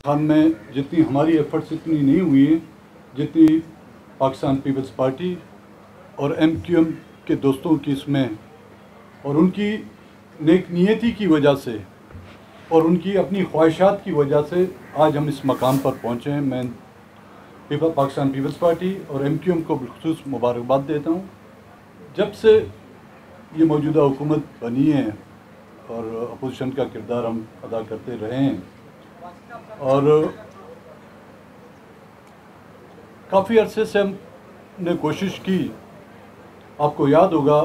खान में जितनी हमारी एफर्ट्स इतनी नहीं हुई हैं जितनी पाकिस्तान पीपल्स पार्टी और MQM के दोस्तों की इसमें और उनकी नेक नीयती की वजह से और उनकी अपनी ख्वाहिशात की वजह से आज हम इस मकाम पर पहुँचे हैं। मैं पाकिस्तान पीपल्स पार्टी और MQM को बिलखुसूस मुबारकबाद देता हूँ। जब से ये मौजूदा हुकूमत बनी है और अपोजिशन का किरदार हम अदा करते रहे हैं और काफ़ी अरसे से हमने कोशिश की। आपको याद होगा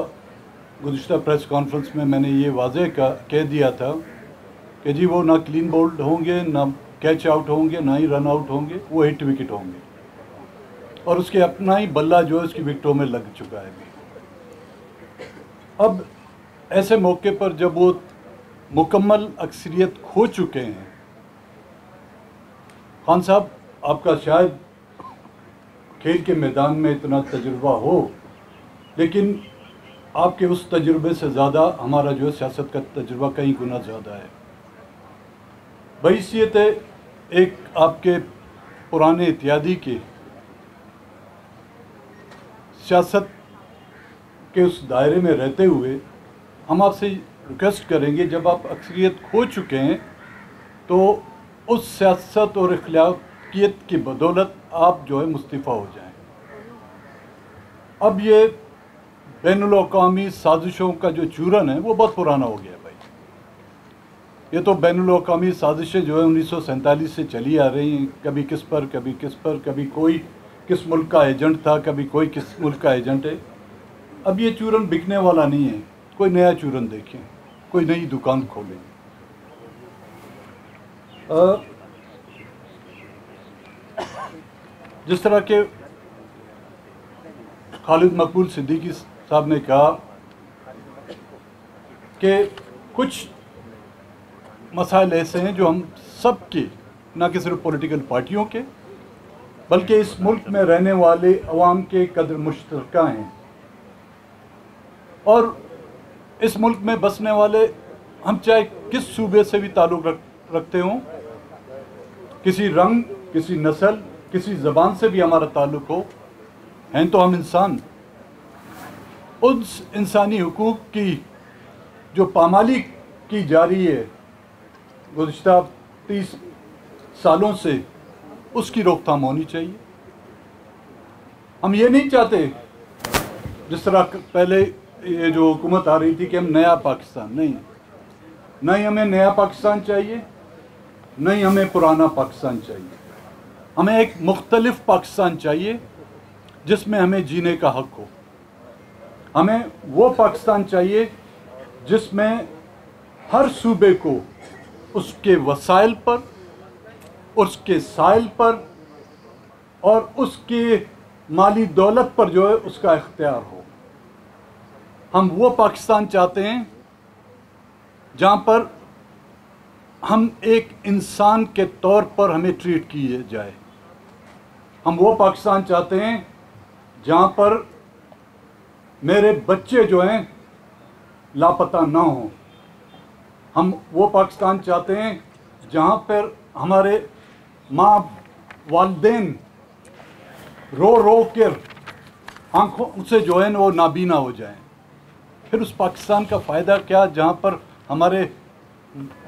गुज़िश्ता प्रेस कॉन्फ्रेंस में मैंने ये वाज़ेह कह दिया था कि जी वो ना क्लीन बोल्ड होंगे, ना कैच आउट होंगे, ना ही रन आउट होंगे, वो हिट विकेट होंगे। और उसके अपना ही बल्ला जो है उसकी विकेटों में लग चुका है। अब ऐसे मौके पर जब वो मुकम्मल अक्सरियत खो चुके हैं, खान साहब आपका शायद खेल के मैदान में इतना तजुर्बा हो, लेकिन आपके उस तजुर्बे से ज़्यादा हमारा जो है सियासत का तजुर्बा कई गुना ज़्यादा है। बहैसियत एक आपके पुराने इत्यादी के सियासत के उस दायरे में रहते हुए हम आपसे रिक्वेस्ट करेंगे, जब आप अक्सरियत खो चुके हैं तो उस सियासत और इख्लाकियत की बदौलत आप जो है मुस्तफ़ा हो जाएं। अब ये बैनुल-अक़वामी साजिशों का जो चूरन है वो बहुत पुराना हो गया भाई। ये तो बैनुल-अक़वामी साजिशें जो है 1947 से चली आ रही हैं, कभी किस पर, कभी किस पर, कभी कोई किस मुल्क का एजेंट था, कभी कोई किस मुल्क का एजेंट है। अब ये चूरन बिकने वाला नहीं है। कोई नया चूरन देखें, कोई नई दुकान खोलें। जिस तरह के खालिद मकबूल सिद्दीकी साहब ने कहा कि कुछ मसाइल ऐसे हैं जो हम सब के, ना कि सिर्फ पॉलिटिकल पार्टियों के, बल्कि इस मुल्क में रहने वाले अवाम के कदर मुश्तरका हैं। और इस मुल्क में बसने वाले हम चाहे किस सूबे से भी ताल्लुक़ रखते हों, किसी रंग, किसी नस्ल, किसी ज़बान से भी हमारा ताल्लुक़ हो, हैं तो हम इंसान। उस इंसानी हुकूक की जो पामाली की जा रही है गुज़िश्ता 30 सालों से, उसकी रोकथाम होनी चाहिए। हम ये नहीं चाहते जिस तरह पहले ये जो हुकूमत आ रही थी कि हम नया पाकिस्तान, नहीं हमें नया पाकिस्तान चाहिए, नहीं हमें पुराना पाकिस्तान चाहिए। हमें एक मुख्तलिफ पाकिस्तान चाहिए जिसमें हमें जीने का हक हो। हमें वो पाकिस्तान चाहिए जिसमें हर सूबे को उसके वसाइल पर, उसके साइल पर और उसके माली दौलत पर जो है उसका इख्तियार हो। हम वो पाकिस्तान चाहते हैं जहाँ पर हम एक इंसान के तौर पर हमें ट्रीट किए जाए। हम वो पाकिस्तान चाहते हैं जहाँ पर मेरे बच्चे जो हैं लापता ना हों। हम वो पाकिस्तान चाहते हैं जहाँ पर हमारे माँ वालिदैन रो रो कर आँखों से जो है वो नाबीना हो जाएं। फिर उस पाकिस्तान का फ़ायदा क्या जहाँ पर हमारे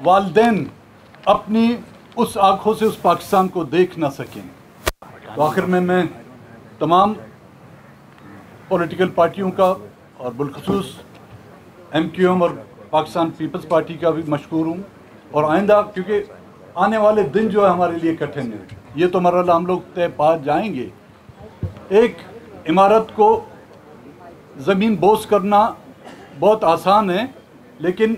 वालिदैन अपनी उस आँखों से उस पाकिस्तान को देख ना सकें। तो आखिर में मैं तमाम पॉलिटिकल पार्टियों का और बिलखुसूस MQM और पाकिस्तान पीपल्स पार्टी का भी मशकूर हूँ। और आइंदा, क्योंकि आने वाले दिन जो है हमारे लिए कठिन है, ये तो मरहला हम लोग तय पा जाएंगे। एक इमारत को ज़मीन बोस करना बहुत आसान है, लेकिन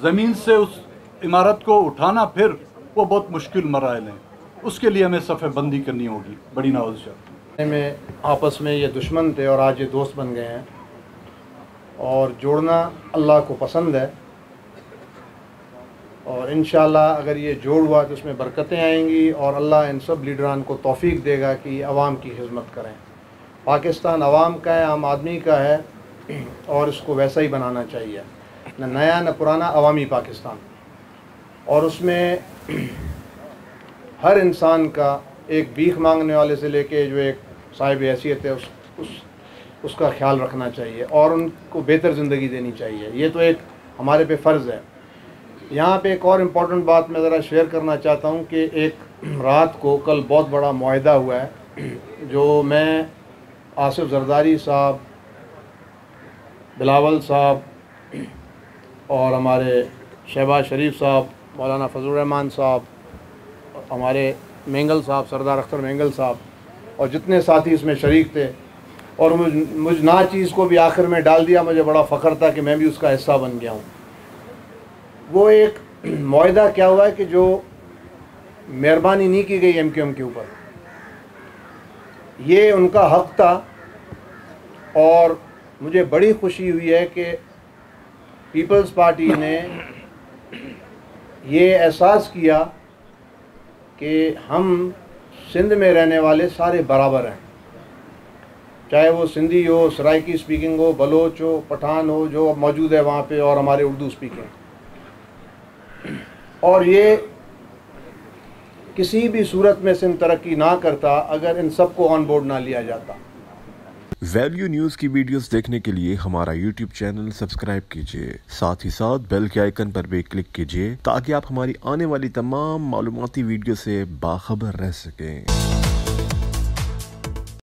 ज़मीन से उस इमारत को उठाना फिर वो बहुत मुश्किल मराइल हैं। उसके लिए हमें सफ़े बंदी करनी होगी। बड़ी नवाज़ में आपस में ये दुश्मन थे और आज ये दोस्त बन गए हैं, और जोड़ना अल्लाह को पसंद है। और इंशाअल्लाह अगर ये जोड़ हुआ तो उसमें बरकतें आएंगी और अल्लाह इन सब लीडरान को तौफीक देगा कि अवाम की खिदमत करें। पाकिस्तान अवाम का है, आम आदमी का है, और इसको वैसा ही बनाना चाहिए, न नया न पुराना, अवामी पाकिस्तान। और उसमें हर इंसान का एक भीख मांगने वाले से लेके जो एक साहिब हैसियत है उसका ख्याल रखना चाहिए और उनको बेहतर ज़िंदगी देनी चाहिए। ये तो एक हमारे पे फ़र्ज़ है। यहाँ पे एक और इम्पॉर्टेंट बात मैं ज़रा शेयर करना चाहता हूँ कि एक रात को कल बहुत बड़ा मुआहदा हुआ है, जो मैं आसिफ जरदारी साहब, बिलावल साहब और हमारे शहबाज शरीफ साहब, मौलाना फजल रहमान साहब, हमारे मेंगल साहब, सरदार अख्तर मेंगल साहब और जितने साथी इसमें शरीक थे, और मुझ ना चीज़ को भी आखिर में डाल दिया। मुझे बड़ा फ़ख्र था कि मैं भी उसका हिस्सा बन गया हूँ। वो एक मुआहदा क्या हुआ है कि जो मेहरबानी नहीं की गई MQM के ऊपर, ये उनका हक़ था। और मुझे बड़ी खुशी हुई है कि पीपल्स पार्टी ने ये एहसास किया कि हम सिंध में रहने वाले सारे बराबर हैं, चाहे वो सिंधी हो, सराइकी स्पीकिंग हो, बलोच हो, पठान हो, जो मौजूद है वहाँ पे, और हमारे उर्दू स्पीकिंग। और ये किसी भी सूरत में सिंध तरक्की ना करता अगर इन सबको ऑन बोर्ड ना लिया जाता। वैल्यू न्यूज़ की वीडियोस देखने के लिए हमारा YouTube चैनल सब्सक्राइब कीजिए, साथ ही साथ बेल के आइकन पर भी क्लिक कीजिए ताकि आप हमारी आने वाली तमाम मालूमाती वीडियो से बाखबर रह सकें।